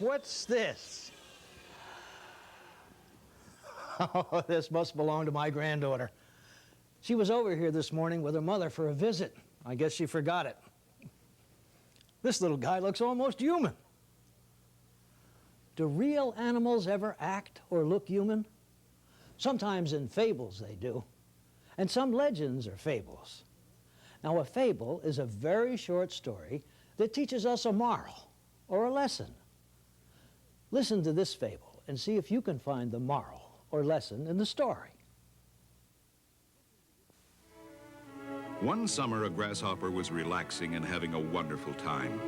What's this? Oh, this must belong to my granddaughter. She was over here this morning with her mother for a visit. I guess she forgot it. This little guy looks almost human. Do real animals ever act or look human? Sometimes in fables they do, and some legends are fables. Now, a fable is a very short story that teaches us a moral or a lesson. Listen to this fable and see if you can find the moral or lesson in the story. One summer, a grasshopper was relaxing and having a wonderful time.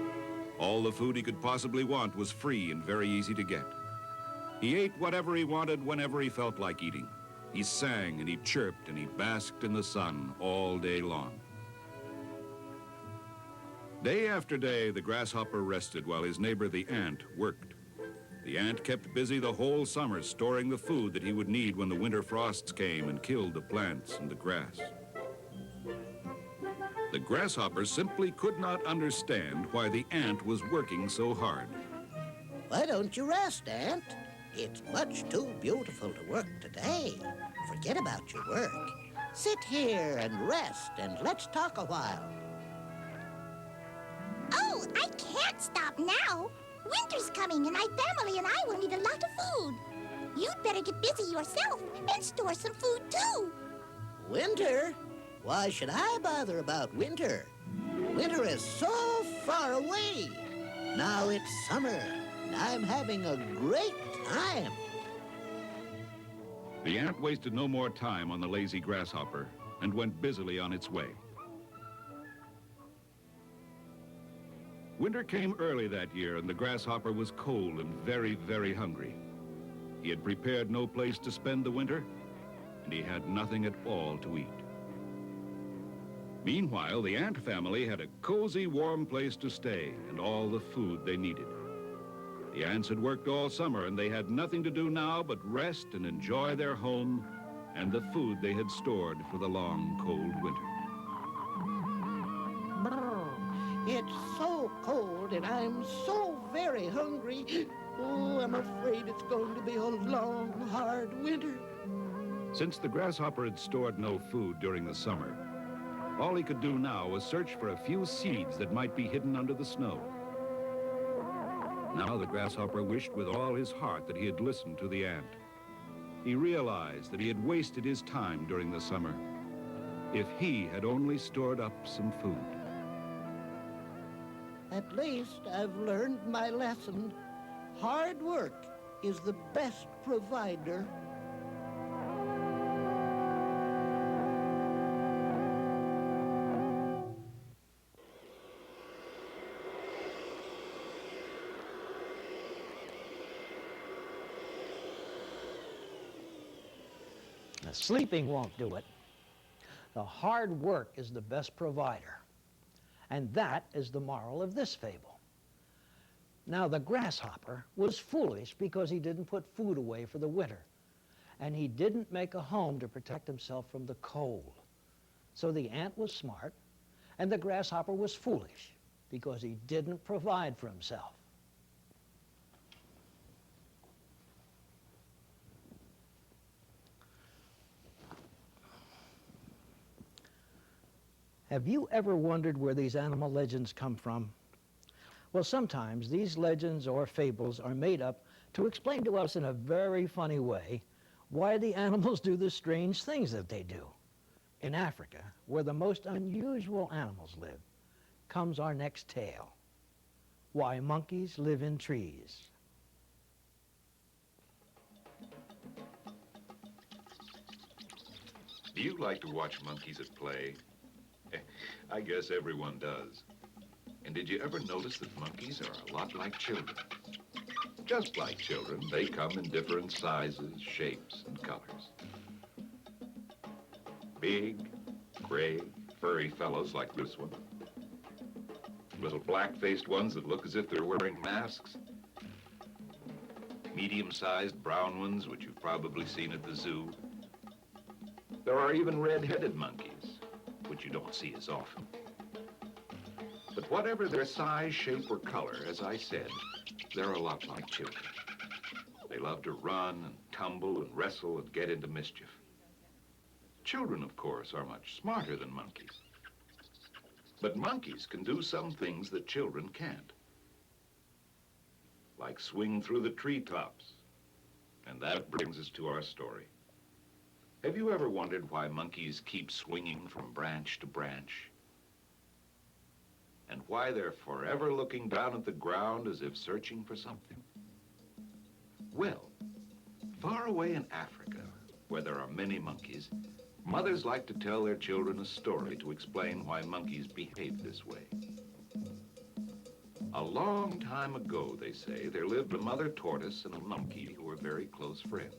All the food he could possibly want was free and very easy to get. He ate whatever he wanted whenever he felt like eating. He sang and he chirped and he basked in the sun all day long. Day after day, the grasshopper rested while his neighbor, the ant, worked. The ant kept busy the whole summer storing the food that he would need when the winter frosts came and killed the plants and the grass. The grasshopper simply could not understand why the ant was working so hard. Why don't you rest, Ant? It's much too beautiful to work today. Forget about your work. Sit here and rest, and let's talk a while. Oh, I can't stop now. Winter's coming, and my family and I will need a lot of food. You'd better get busy yourself and store some food, too. Winter? Why should I bother about winter? Winter is so far away. Now it's summer, and I'm having a great time. The ant wasted no more time on the lazy grasshopper and went busily on its way. Winter came early that year, and the grasshopper was cold and very, very hungry. He had prepared no place to spend the winter, and he had nothing at all to eat. Meanwhile, the ant family had a cozy, warm place to stay and all the food they needed. The ants had worked all summer, and they had nothing to do now but rest and enjoy their home and the food they had stored for the long, cold winter. It's so cold, and I'm so very hungry. Oh, I'm afraid it's going to be a long, hard winter. Since the grasshopper had stored no food during the summer, all he could do now was search for a few seeds that might be hidden under the snow. Now the grasshopper wished with all his heart that he had listened to the ant. He realized that he had wasted his time during the summer. If he had only stored up some food. At least I've learned my lesson. Hard work is the best provider. Sleeping won't do it. The hard work is the best provider. And that is the moral of this fable. Now, the grasshopper was foolish because he didn't put food away for the winter. And he didn't make a home to protect himself from the cold. So the ant was smart, and the grasshopper was foolish because he didn't provide for himself. Have you ever wondered where these animal legends come from? Well, sometimes these legends or fables are made up to explain to us in a very funny way why the animals do the strange things that they do. In Africa, where the most unusual animals live, comes our next tale. Why monkeys live in trees. Do you like to watch monkeys at play? I guess everyone does. And did you ever notice that monkeys are a lot like children? Just like children, they come in different sizes, shapes, and colors. Big, gray, furry fellows like this one. Little black-faced ones that look as if they're wearing masks. Medium-sized brown ones, which you've probably seen at the zoo. There are even red-headed monkeys, which you don't see as often. But whatever their size, shape, or color, as I said, They're a lot like children. They love to run and tumble and wrestle and get into mischief. Children, of course, are much smarter than monkeys. But monkeys can do some things that children can't. Like swing through the treetops. And that brings us to our story. Have you ever wondered why monkeys keep swinging from branch to branch? And why they're forever looking down at the ground as if searching for something? Well, far away in Africa, where there are many monkeys, mothers like to tell their children a story to explain why monkeys behave this way. A long time ago, they say, there lived a mother tortoise and a monkey who were very close friends.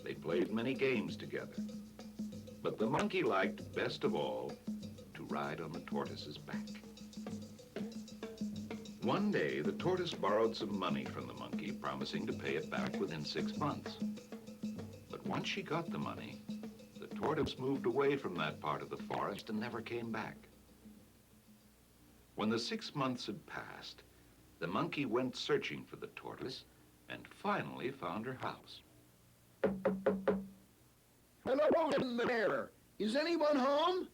They played many games together, but the monkey liked, best of all, to ride on the tortoise's back. One day, the tortoise borrowed some money from the monkey, promising to pay it back within 6 months. But once she got the money, the tortoise moved away from that part of the forest and never came back. When the 6 months had passed, the monkey went searching for the tortoise and finally found her house. Hello in there. Is anyone home?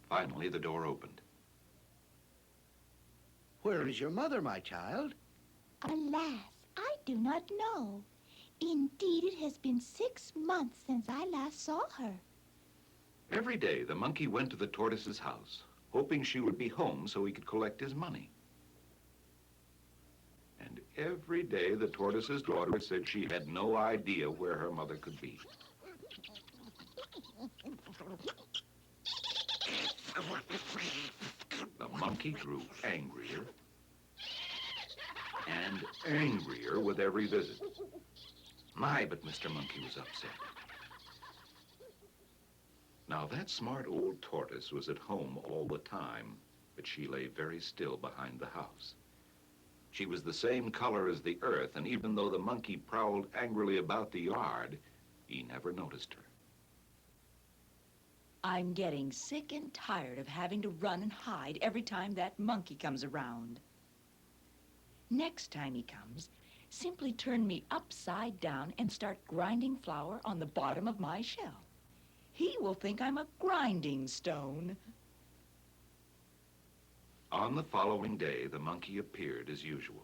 Finally, the door opened. Where is your mother, my child? Alas, I do not know. Indeed, it has been 6 months since I last saw her. Every day, the monkey went to the tortoise's house, hoping she would be home so he could collect his money. And every day, the tortoise's daughter said she had no idea where her mother could be. The monkey grew angrier and angrier with every visit. My, but Mr. Monkey was upset. Now, that smart old tortoise was at home all the time, but she lay very still behind the house. She was the same color as the earth, and even though the monkey prowled angrily about the yard, he never noticed her. I'm getting sick and tired of having to run and hide every time that monkey comes around. Next time he comes, simply turn me upside down and start grinding flour on the bottom of my shell. He will think I'm a grinding stone. On the following day, the monkey appeared as usual.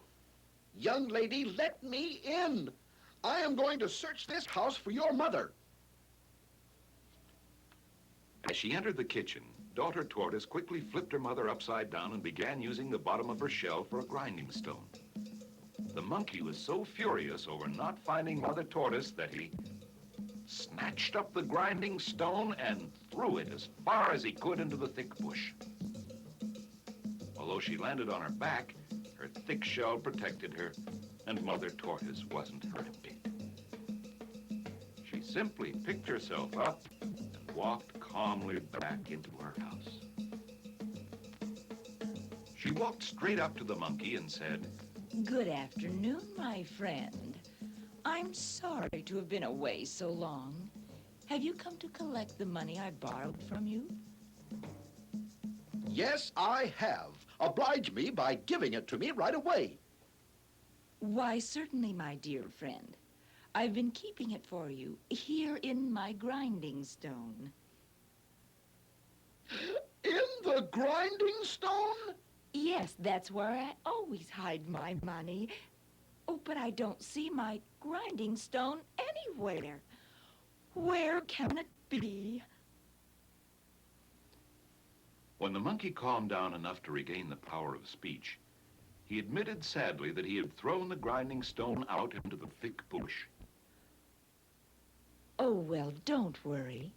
Young lady, let me in. I am going to search this house for your mother. As she entered the kitchen, daughter tortoise quickly flipped her mother upside down and began using the bottom of her shell for a grinding stone. The monkey was so furious over not finding mother tortoise that he snatched up the grinding stone and threw it as far as he could into the thick bush. Although she landed on her back, her thick shell protected her, and mother tortoise wasn't hurt a bit. She simply picked herself up and walked calmly back into her house. She walked straight up to the monkey and said, Good afternoon, my friend. I'm sorry to have been away so long. Have you come to collect the money I borrowed from you? Yes, I have. Oblige me by giving it to me right away. Why, certainly, my dear friend. I've been keeping it for you here in my grinding stone. In the grinding stone? Yes, that's where I always hide my money. Oh, but I don't see my grinding stone anywhere. Where can it be? When the monkey calmed down enough to regain the power of speech, he admitted sadly that he had thrown the grinding stone out into the thick bush. Oh, well, don't worry.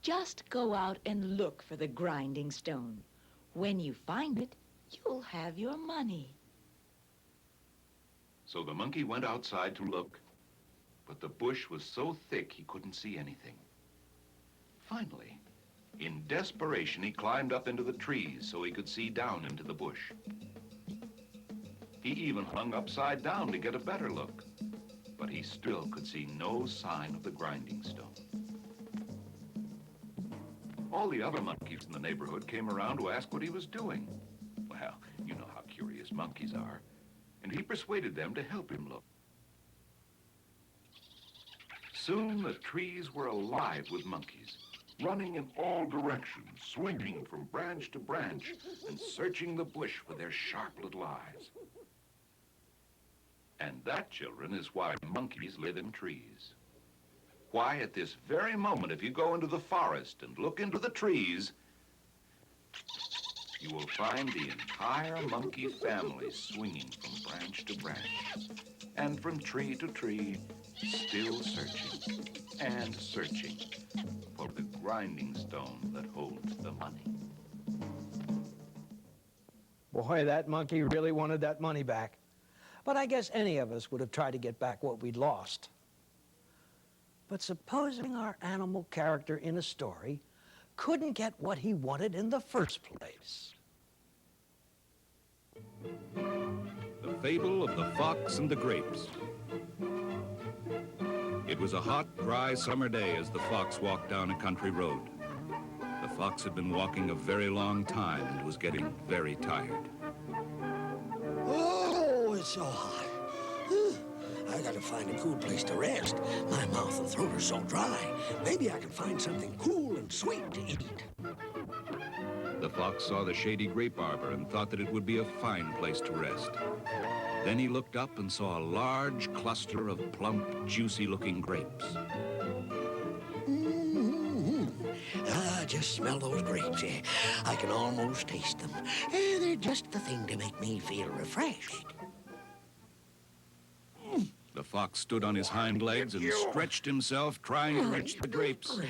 Just go out and look for the grinding stone. When you find it, you'll have your money. So the monkey went outside to look, but the bush was so thick he couldn't see anything. Finally, in desperation, he climbed up into the trees so he could see down into the bush. He even hung upside down to get a better look, but he still could see no sign of the grinding stone. All the other monkeys in the neighborhood came around to ask what he was doing. Well, you know how curious monkeys are. and he persuaded them to help him look. Soon the trees were alive with monkeys, running in all directions, swinging from branch to branch, and searching the bush with their sharp little eyes. And that, children, is why monkeys live in trees. Why, at this very moment, if you go into the forest and look into the trees, you will find the entire monkey family swinging from branch to branch, and from tree to tree, still searching and searching for the grinding stone that holds the money. Boy, that monkey really wanted that money back. But I guess any of us would have tried to get back what we'd lost. But supposing our animal character in a story couldn't get what he wanted in the first place. The Fable of the Fox and the Grapes. It was a hot, dry summer day as the fox walked down a country road. The fox had been walking a very long time and was getting very tired. Oh, it's so hot. I gotta find a cool place to rest. My mouth and throat are so dry. Maybe I can find something cool and sweet to eat. The fox saw the shady grape arbor and thought that it would be a fine place to rest. Then he looked up and saw a large cluster of plump, juicy-looking grapes. Just smell those grapes. I can almost taste them. They're just the thing to make me feel refreshed. The fox stood on his hind legs and stretched himself, trying to reach the grapes.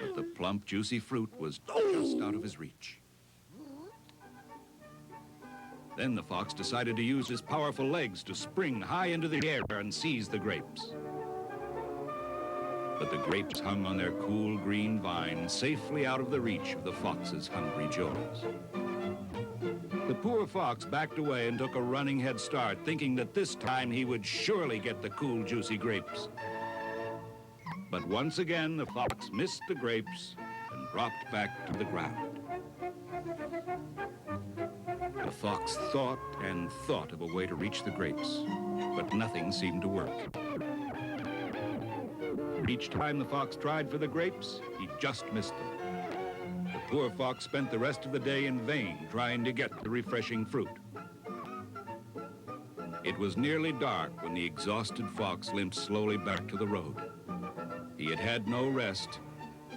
But the plump, juicy fruit was just out of his reach. Then the fox decided to use his powerful legs to spring high into the air and seize the grapes. But the grapes hung on their cool green vine, safely out of the reach of the fox's hungry jaws. The poor fox backed away and took a running head start, thinking that this time he would surely get the cool, juicy grapes. But once again, the fox missed the grapes and dropped back to the ground. The fox thought and thought of a way to reach the grapes, but nothing seemed to work. Each time the fox tried for the grapes, he just missed them. The poor fox spent the rest of the day in vain trying to get the refreshing fruit. It was nearly dark when the exhausted fox limped slowly back to the road. He had had no rest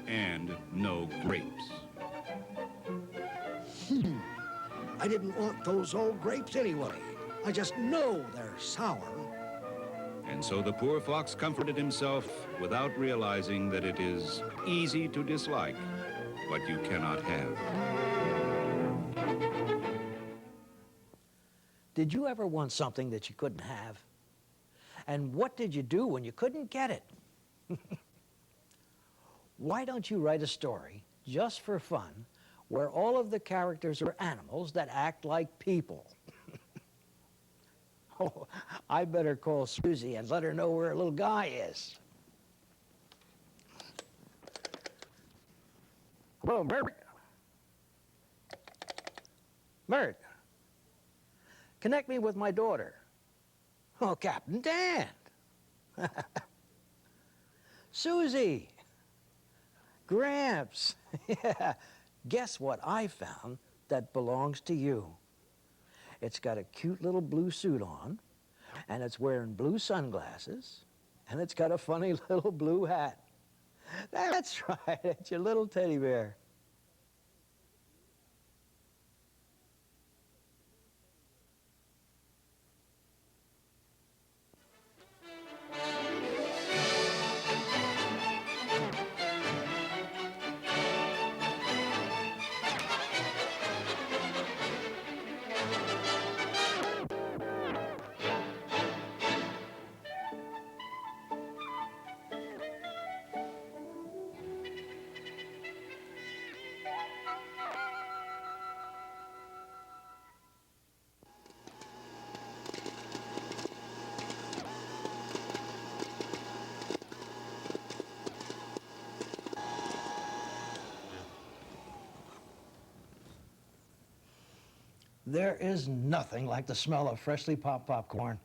and no grapes. I didn't want those old grapes anyway. I just know they're sour. And so the poor fox comforted himself without realizing that it is easy to dislike what you cannot have. Did you ever want something that you couldn't have? And what did you do when you couldn't get it? Why don't you write a story just for fun where all of the characters are animals that act like people? Oh, I better call Susie and let her know where her little guy is. Hello, Mert. Mert, connect me with my daughter. Oh, Captain Dan. Susie. Gramps. Yeah. Guess what I found that belongs to you? It's got a cute little blue suit on, and it's wearing blue sunglasses, and it's got a funny little blue hat. That's right, it's your little teddy bear. There is nothing like the smell of freshly popped popcorn.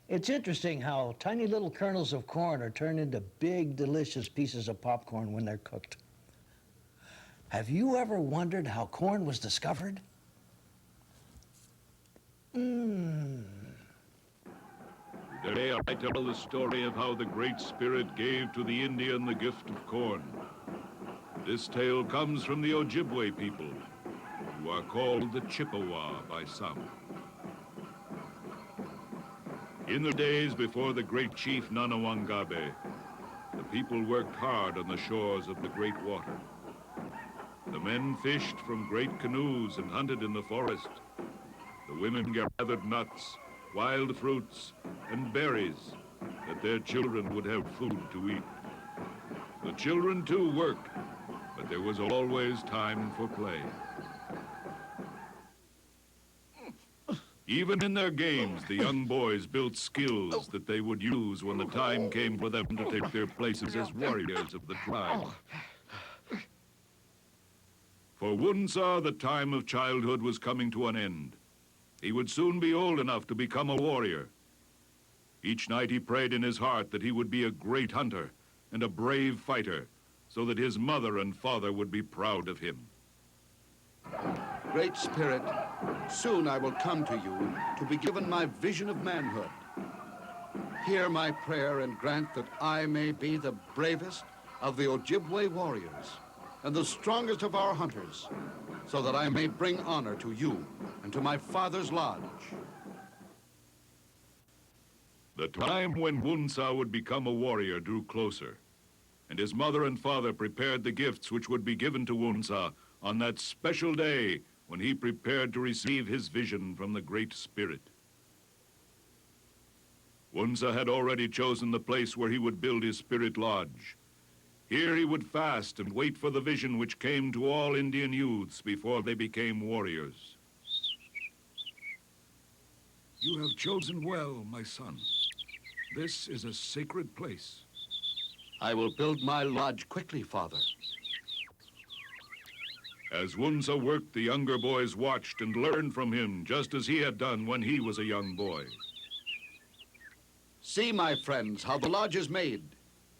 It's interesting how tiny little kernels of corn are turned into big, delicious pieces of popcorn when they're cooked. Have you ever wondered how corn was discovered? Today I tell the story of how the Great Spirit gave to the Indian the gift of corn. This tale comes from the Ojibwe people, who are called the Chippewa by some. In the days before the great chief Nanawangabe, the people worked hard on the shores of the great water. The men fished from great canoes and hunted in the forest. The women gathered nuts, wild fruits, and berries that their children would have food to eat. The children too worked, but there was always time for play. Even in their games, the young boys built skills that they would use when the time came for them to take their places as warriors of the tribe. For Wunsa, the time of childhood was coming to an end. He would soon be old enough to become a warrior. Each night he prayed in his heart that he would be a great hunter and a brave fighter, so that his mother and father would be proud of him. Great Spirit, soon I will come to you to be given my vision of manhood. Hear my prayer and grant that I may be the bravest of the Ojibwe warriors and the strongest of our hunters, so that I may bring honor to you and to my father's lodge. The time when Wunsa would become a warrior drew closer, and his mother and father prepared the gifts which would be given to Wunsa on that special day when he prepared to receive his vision from the Great Spirit. Wunsa had already chosen the place where he would build his spirit lodge. Here he would fast and wait for the vision which came to all Indian youths before they became warriors. You have chosen well, my son. This is a sacred place. I will build my lodge quickly, Father. As Wunsa worked, the younger boys watched and learned from him, just as he had done when he was a young boy. See, my friends, how the lodge is made.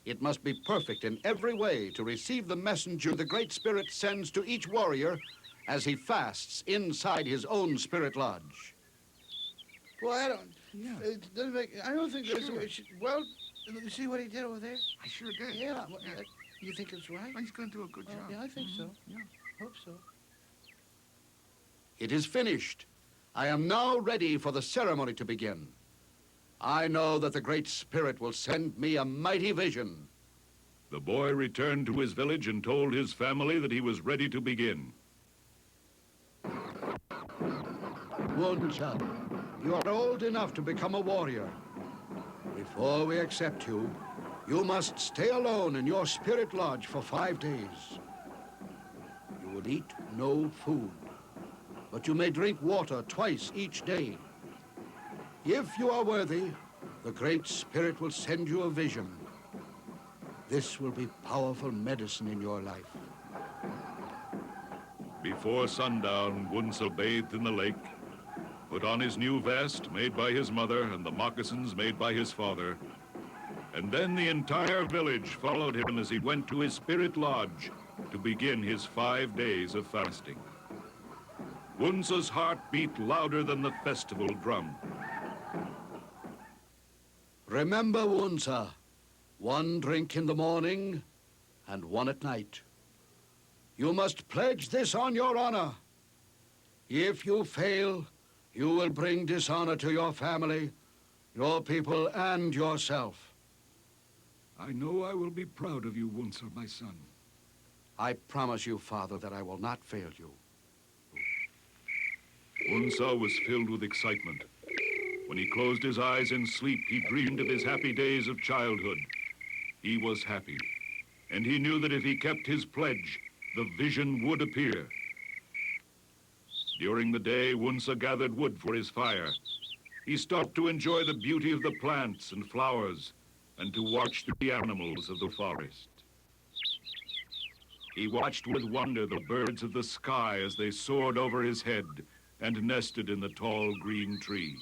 It must be perfect in every way to receive the messenger the Great Spirit sends to each warrior as he fasts inside his own spirit lodge. Well, it doesn't make, I don't think there's a way. Well, you see what he did over there? I sure did. Yeah. You think it's right? He's going to do a good job. Yeah, I think so. Yeah. Hope so. It is finished. I am now ready for the ceremony to begin. I know that the Great Spirit will send me a mighty vision. The boy returned to his village and told his family that he was ready to begin. Wunsa, you are old enough to become a warrior. Before we accept you, you must stay alone in your spirit lodge for 5 days. You will eat no food, but you may drink water twice each day. If you are worthy, the Great Spirit will send you a vision. This will be powerful medicine in your life. Before sundown, Wunsa bathed in the lake, put on his new vest made by his mother and the moccasins made by his father, and then the entire village followed him as he went to his spirit lodge to begin his 5 days of fasting. Wunsa's heart beat louder than the festival drum. Remember, Wunsa, 1 drink in the morning and 1 at night. You must pledge this on your honor. If you fail, you will bring dishonor to your family, your people, and yourself. I know I will be proud of you, Wunsa, my son. I promise you, Father, that I will not fail you. Wunsa was filled with excitement. When he closed his eyes in sleep, he dreamed of his happy days of childhood. He was happy, and he knew that if he kept his pledge, the vision would appear. During the day, Wunsa gathered wood for his fire. He stopped to enjoy the beauty of the plants and flowers and to watch the animals of the forest. He watched with wonder the birds of the sky as they soared over his head and nested in the tall green tree.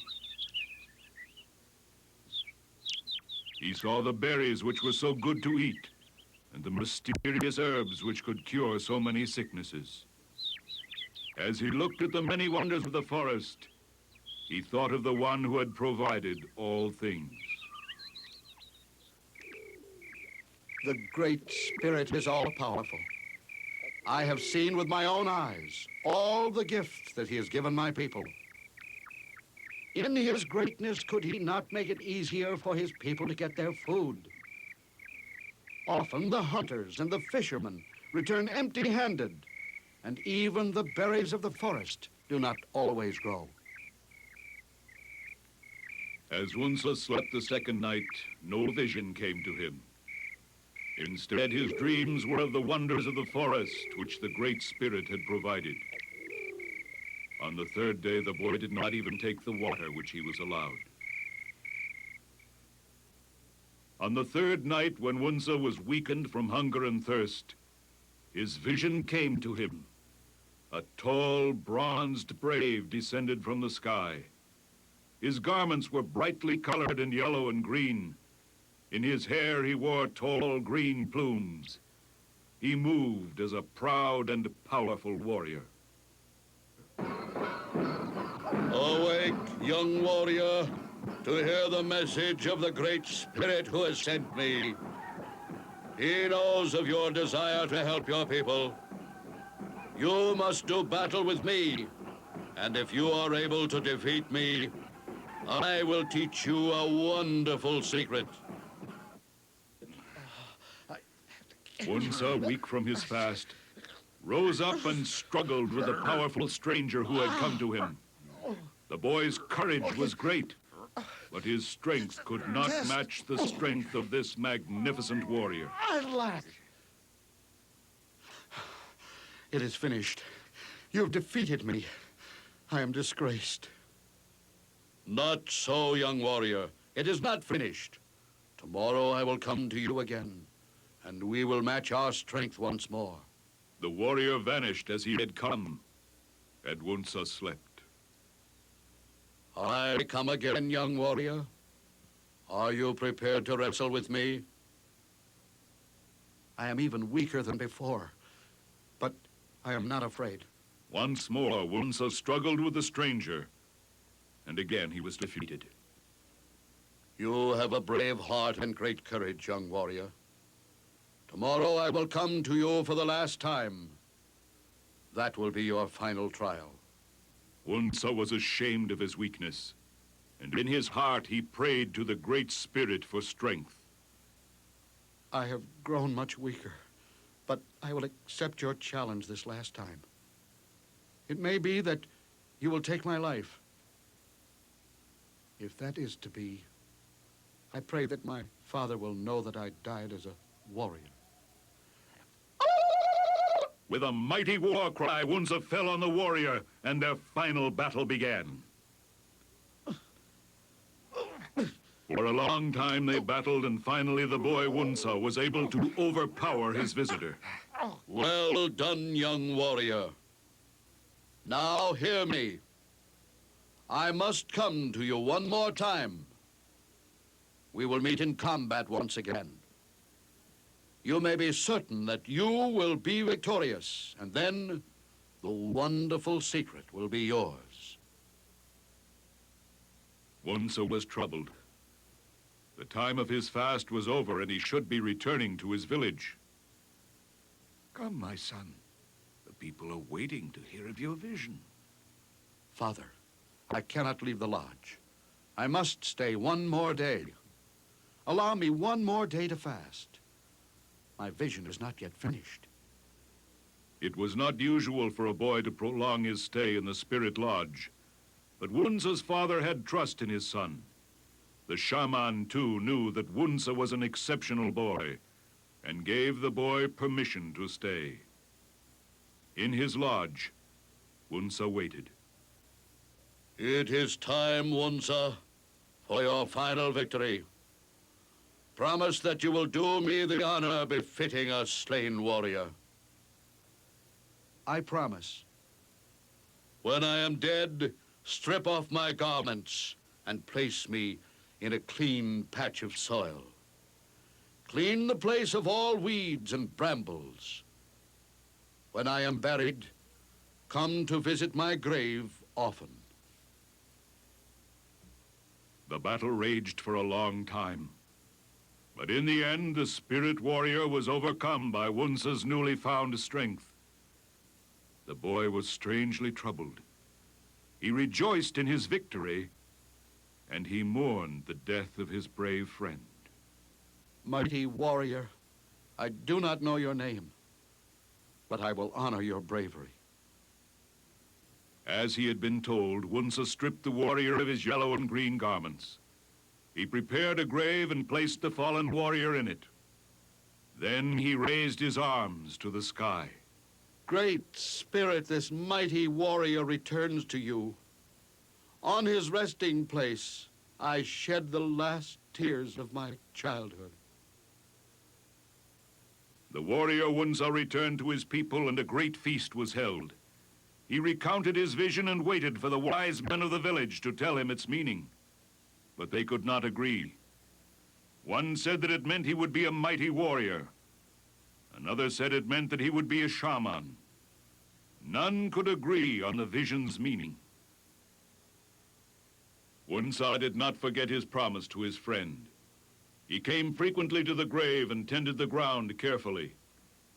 He saw the berries which were so good to eat, and the mysterious herbs which could cure so many sicknesses. As he looked at the many wonders of the forest, he thought of the one who had provided all things. The Great Spirit is all-powerful. I have seen with my own eyes all the gifts that he has given my people. In his greatness, could he not make it easier for his people to get their food? Often the hunters and the fishermen return empty-handed, and even the berries of the forest do not always grow. As Wunsa slept the second night, no vision came to him. Instead, his dreams were of the wonders of the forest which the Great Spirit had provided. On the third day, the boy did not even take the water which he was allowed. On the third night, when Wunsa was weakened from hunger and thirst, his vision came to him. A tall, bronzed brave descended from the sky. His garments were brightly colored in yellow and green. In his hair he wore tall green plumes. He moved as a proud and powerful warrior. Awake, young warrior, to hear the message of the Great Spirit who has sent me. He knows of your desire to help your people. You must do battle with me, and if you are able to defeat me, I will teach you a wonderful secret. Wunsa, weak from his fast, rose up and struggled with the powerful stranger who had come to him. The boy's courage was great, but his strength could not match the strength of this magnificent warrior. It is finished. You have defeated me. I am disgraced. Not so, young warrior. It is not finished. Tomorrow I will come to you again, and we will match our strength once more. The warrior vanished as he had come, and Wunsa slept. I come again, young warrior. Are you prepared to wrestle with me? I am even weaker than before, but I am not afraid. Once more, Wunsa struggled with the stranger, and again he was defeated. You have a brave heart and great courage, young warrior. Tomorrow I will come to you for the last time. That will be your final trial. Wunsa was ashamed of his weakness, and in his heart he prayed to the Great Spirit for strength. I have grown much weaker, but I will accept your challenge this last time. It may be that you will take my life. If that is to be, I pray that my father will know that I died as a warrior. With a mighty war cry, Wunsa fell on the warrior, and their final battle began. For a long time they battled, and finally the boy Wunsa was able to overpower his visitor. Well done, young warrior. Now hear me. I must come to you one more time. We will meet in combat once again. You may be certain that you will be victorious, and then the wonderful secret will be yours. Wunsa was troubled. The time of his fast was over, and he should be returning to his village. Come, my son. The people are waiting to hear of your vision. Father, I cannot leave the lodge. I must stay one more day. Allow me one more day to fast. My vision is not yet finished. It was not usual for a boy to prolong his stay in the Spirit Lodge, but Wunsa's father had trust in his son. The shaman, too, knew that Wunsa was an exceptional boy and gave the boy permission to stay. In his lodge, Wunsa waited. It is time, Wunsa, for your final victory. Promise that you will do me the honor befitting a slain warrior. I promise. When I am dead, strip off my garments and place me in a clean patch of soil. Clean the place of all weeds and brambles. When I am buried, come to visit my grave often. The battle raged for a long time. But in the end, the spirit warrior was overcome by Wunsa's newly found strength. The boy was strangely troubled. He rejoiced in his victory, and he mourned the death of his brave friend. Mighty warrior, I do not know your name, but I will honor your bravery. As he had been told, Wunsa stripped the warrior of his yellow and green garments. He prepared a grave and placed the fallen warrior in it. Then he raised his arms to the sky. Great Spirit, this mighty warrior returns to you. On his resting place, I shed the last tears of my childhood. The warrior Wunsa returned to his people, and a great feast was held. He recounted his vision and waited for the wise men of the village to tell him its meaning. But they could not agree. One said that it meant he would be a mighty warrior. Another said it meant that he would be a shaman. None could agree on the vision's meaning. Wunsa did not forget his promise to his friend. He came frequently to the grave and tended the ground carefully.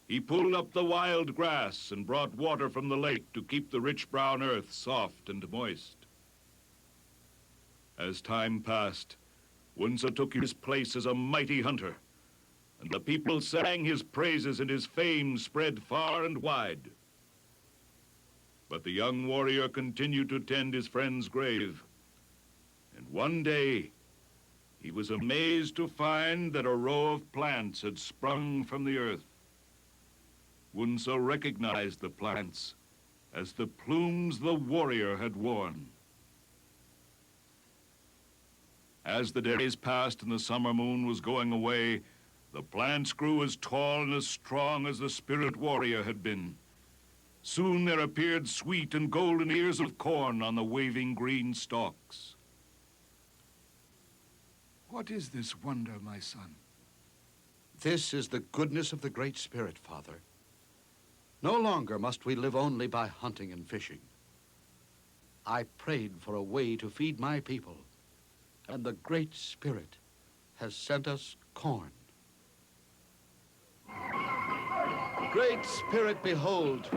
He pulled up the wild grass and brought water from the lake to keep the rich brown earth soft and moist. As time passed, Wunsa took his place as a mighty hunter, and the people sang his praises, and his fame spread far and wide. But the young warrior continued to tend his friend's grave, and one day he was amazed to find that a row of plants had sprung from the earth. Wunsa recognized the plants as the plumes the warrior had worn. As the days passed and the summer moon was going away, the plants grew as tall and as strong as the spirit warrior had been. Soon there appeared sweet and golden ears of corn on the waving green stalks. What is this wonder, my son? This is the goodness of the Great Spirit, Father. No longer must we live only by hunting and fishing. I prayed for a way to feed my people, and the Great Spirit has sent us corn. Great Spirit, behold,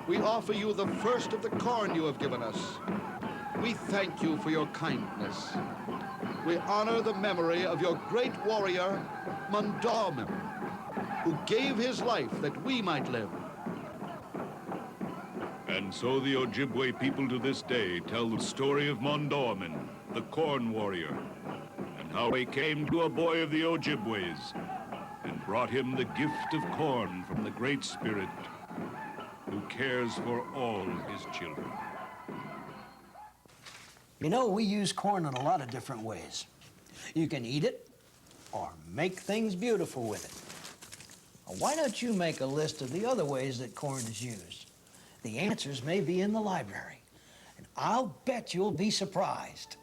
we offer you the first of the corn you have given us. We thank you for your kindness. We honor the memory of your great warrior, Mondamin, who gave his life that we might live. And so the Ojibwe people to this day tell the story of Mondamin, the corn warrior, and how he came to a boy of the Ojibways and brought him the gift of corn from the Great Spirit, who cares for all his children. You know, we use corn in a lot of different ways. You can eat it or make things beautiful with it. Now, why don't you make a list of the other ways that corn is used? The answers may be in the library, and I'll bet you'll be surprised.